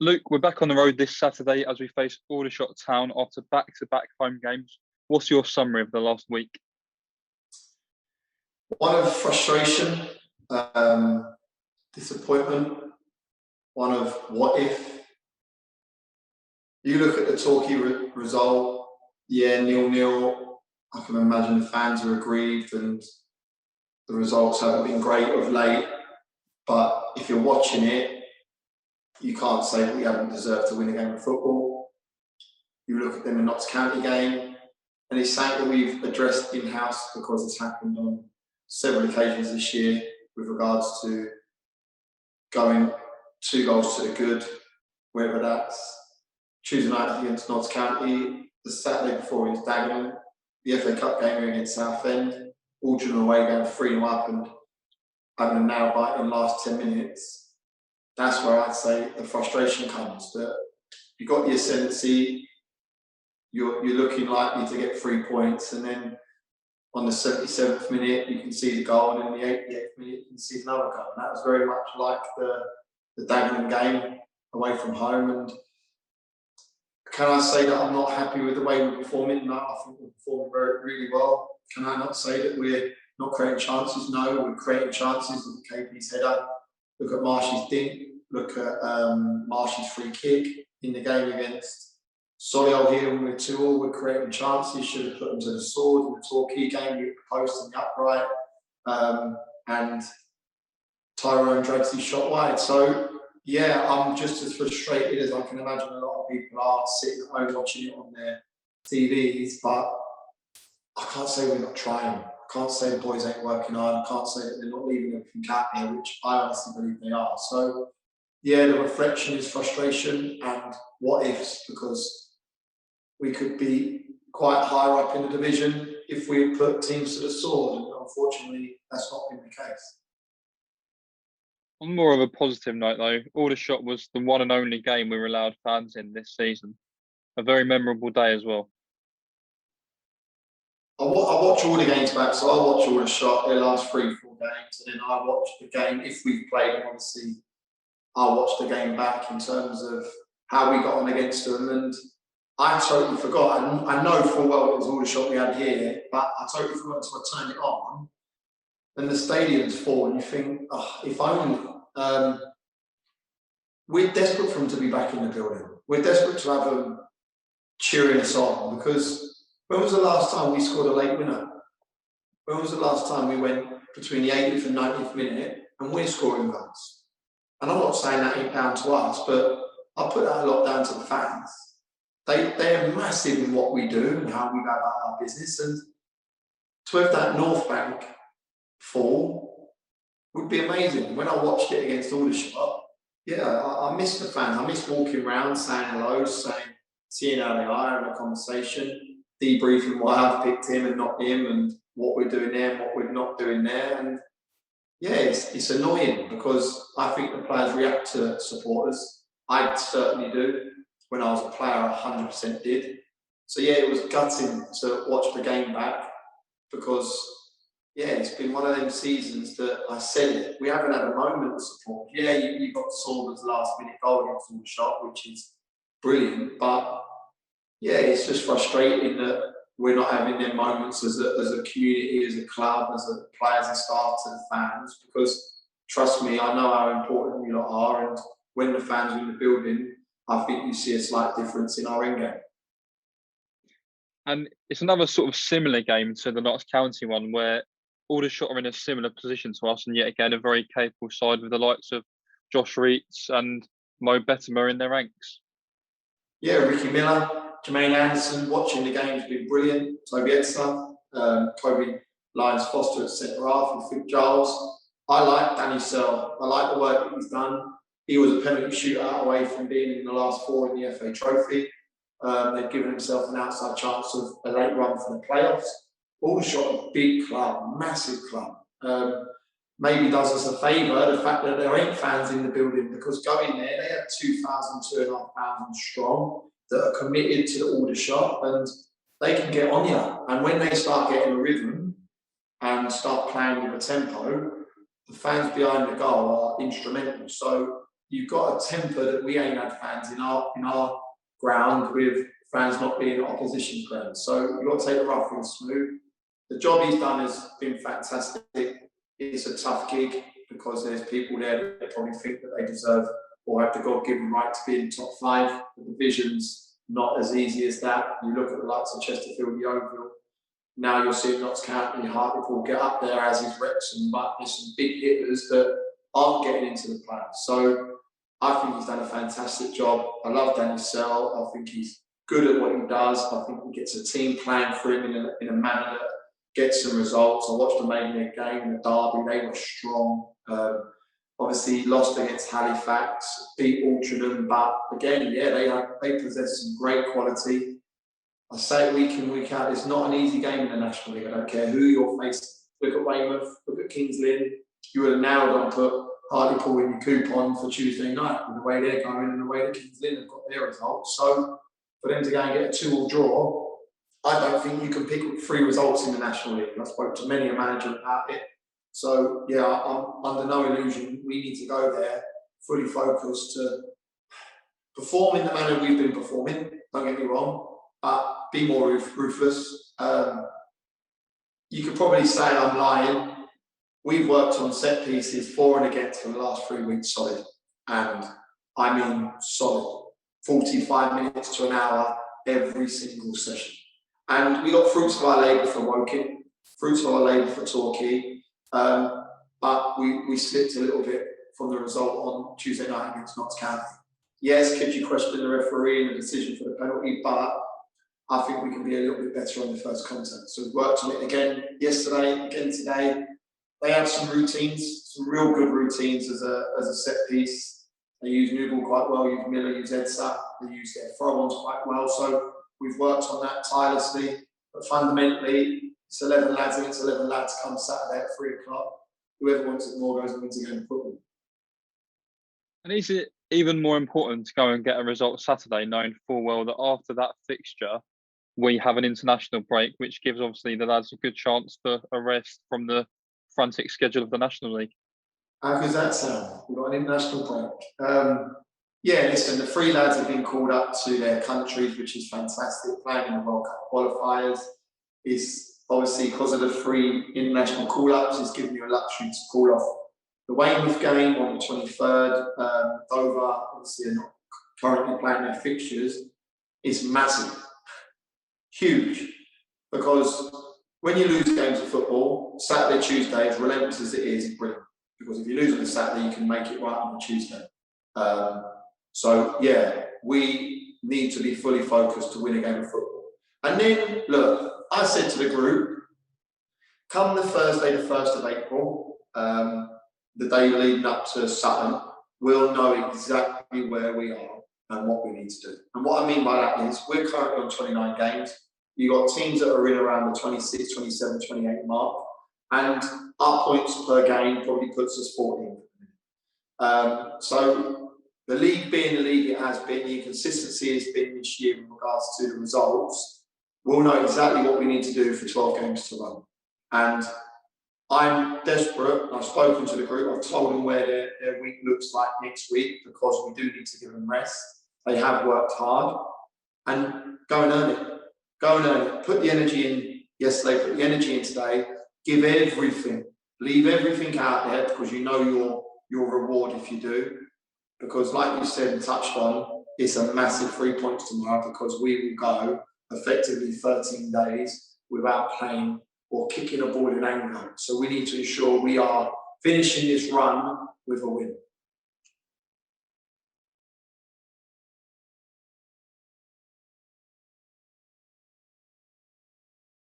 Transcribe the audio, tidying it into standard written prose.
Luke, we're back on the road this Saturday as we face Aldershot Town after back-to-back home games. What's your summary of the last week? One of frustration, disappointment, one of what if. You look at the Torquay result, 0-0. I can imagine the fans are aggrieved and the results haven't been great of late. But if you're watching it, you can't say that we haven't deserved to win a game of football. You look at them in Notts County game, and it's something that we've addressed in-house because it's happened on several occasions this year with regards to going 2 goals to the good, whether that's Tuesday night against Notts County, the Saturday before against Dagenham, the FA Cup game against Southend, Aldrin away going 3-0 up and having a nail bite in the last 10 minutes. That's where I'd say the frustration comes, that you got the ascendancy, you're looking likely to get 3 points, and then on the 77th minute you can see the goal, and in the 88th minute you can see another goal. And that was very much like the Dagenham game away from home. And can I say that I'm not happy with the way we're performing? No, I think we're performing really well. Can I not say that we're not creating chances? No, we're creating chances. Look at KP's header, look at Marshy's dink, look at Marshy's free kick in the game against Solihull here when we're 2-2. We're creating chances, should have put them to the sword. In the Torquay game, we hit the post and the upright, and Tyrone drags his shot wide. So, yeah, I'm just as frustrated as I can imagine a lot of people are sitting at home watching it on their TVs, but I can't say we're not trying. I can't say the boys ain't working hard. I can't say that they're not leaving everything out here, which I honestly believe they are. So, yeah, the reflection is frustration and what ifs, because we could be quite higher up in the division if we had put teams to the sword, and unfortunately that's not been the case. On more of a positive note though, Aldershot was the one and only game we were allowed fans in this season. A very memorable day as well. I watch all the games back, so I watch Aldershot their last 3-4 games, and then I watch the game, if we've played them obviously, I'll watch the game back in terms of how we got on against them. And I totally forgot. I know full well it was Aldershot we had here, but I totally forgot until I turned it on. And the stadium's full, and you think, oh, if only. We're desperate for them to be back in the building. We're desperate to have them cheering us on, because when was the last time we scored a late winner? When was the last time we went between the 80th and 90th minute and we're scoring goals? And I'm not saying that ain't down to us, but I put that a lot down to the fans. They're massive in what we do and how we go about our business. And to have that North Bank fall would be amazing. When I watched it against Aldershot, yeah, I miss the fans. I miss walking around, saying hello, seeing how they are, having a conversation, debriefing why I've picked him and not him, and what we're doing there and what we're not doing there. And yeah, it's annoying, because I think the players react to supporters. I certainly do. When I was a player, I 100% did. So yeah, it was gutting to watch the game back, because yeah, it's been one of them seasons that I said it. We haven't had a moment of support. Yeah, you got Sorba's last minute goal against Aldershot, which is brilliant. But yeah, it's just frustrating that we're not having them moments as a community, as a club, as a players and staff to the fans. Because trust me, I know how important we lot are. And when the fans are in the building, I think you see a slight difference in our end game. And it's another sort of similar game to the Notts County one, where Aldershot are in a similar position to us, and yet again a very capable side with the likes of Josh Reitz and Mo Bettimer in their ranks. Yeah, Ricky Miller, Jermaine Anderson, watching the game has been brilliant. Toby Edson, Kobe Lyons-Foster at centre-half, and Fig Giles. I like Danny Sell. I like the work that he's done. He was a penalty shootout away from being in the last 4 in the FA Trophy. They've given himself an outside chance of a late run for the playoffs. Aldershot, a big club, massive club. Maybe does us a favour the fact that there ain't fans in the building, because going there, they have 2,500 strong that are committed to the Aldershot, and they can get on you. And when they start getting a rhythm and start playing with a tempo, the fans behind the goal are instrumental. So you've got a temper that we ain't had fans in our ground, with fans not being at opposition ground. So you've got to take the rough and smooth. The job he's done has been fantastic. It's a tough gig because there's people there that probably think that they deserve or have the God-given right to be in top 5. The division's not as easy as that. You look at the likes of Chesterfield, Yeovil. Now you're seeing Notts County, Hartlepool get up there, as is Wrexham, but there's some big hitters that aren't getting into the playoffs. So I think he's done a fantastic job. I love Danny Sell. I think he's good at what he does. I think he gets a team plan for him in a manner that gets some results. I watched the Maidenhead game in the derby. They were strong. Obviously lost against Halifax, beat Altrincham, but again, yeah, they possess some great quality. I say it week in, week out, it's not an easy game in the National League. I don't care who you're facing. Look at Weymouth, look at Kings Lynn. You would have now got to put Hartlepool in your coupon for Tuesday night with the way they're going and the way that Kings Lynn have got their results. So for them to go and get a 2-2 draw, I don't think you can pick up 3 results in the National League. I spoke to many a manager about it. So, yeah, I'm under no illusion. We need to go there fully focused to perform in the manner we've been performing, don't get me wrong, but be more ruthless. You could probably say I'm lying. We've worked on set pieces for and against for the last 3 weeks solid. And I mean solid. 45 minutes to an hour every single session. And we got fruits of our labour for Woking, fruits of our labour for Torquay. But we slipped a little bit from the result on Tuesday night against Notts County. Yes, could you question the referee and the decision for the penalty, but I think we can be a little bit better on the first contact. So we worked on it again yesterday, again today. They have some routines, some real good routines as a set piece. They use Newball quite well, use Miller, use Edsa, they use their throw-ons quite well. So we've worked on that tirelessly, but fundamentally, it's 11 lads against 11 lads come Saturday at 3 o'clock. Whoever wants it more goes and wins a game of football. And is it even more important to go and get a result Saturday, knowing full well that after that fixture, we have an international break, which gives obviously the lads a good chance for a rest from the frantic schedule of the National League? How does that sound? We've got an international break. Yeah, listen, the 3 lads have been called up to their countries, which is fantastic. Playing in the World Cup qualifiers is obviously, because of the 3 international call-ups, it's given you a luxury to call off the Weymouth game on the 23rd. Dover, obviously, are not currently playing their fixtures. It's massive, huge, because when you lose games of football, Saturday, Tuesday, as relentless as it is brilliant. Because if you lose on a Saturday, you can make it right on a Tuesday. So, yeah, we need to be fully focused to win a game of football. And then, look, I said to the group, come the Thursday, the 1st of April, the day leading up to Sutton, we'll know exactly where we are and what we need to do. And what I mean by that is we're currently on 29 games. You've got teams that are in around the 26, 27, 28 mark. And our points per game probably puts us 14. So the league being the league it has been, the inconsistency has been this year in regards to the results, we'll know exactly what we need to do for 12 games to run. And I'm desperate. I've spoken to the group. I've told them where their week looks like next week, because we do need to give them rest. They have worked hard. And go and earn it. Go and earn it. Put the energy in yesterday, put the energy in today. Give everything. Leave everything out there, because you know your reward if you do. Because like you said and touched on, it's a massive 3 points tomorrow, because we will go effectively 13 days without playing or kicking a ball in anger. So we need to ensure we are finishing this run with a win.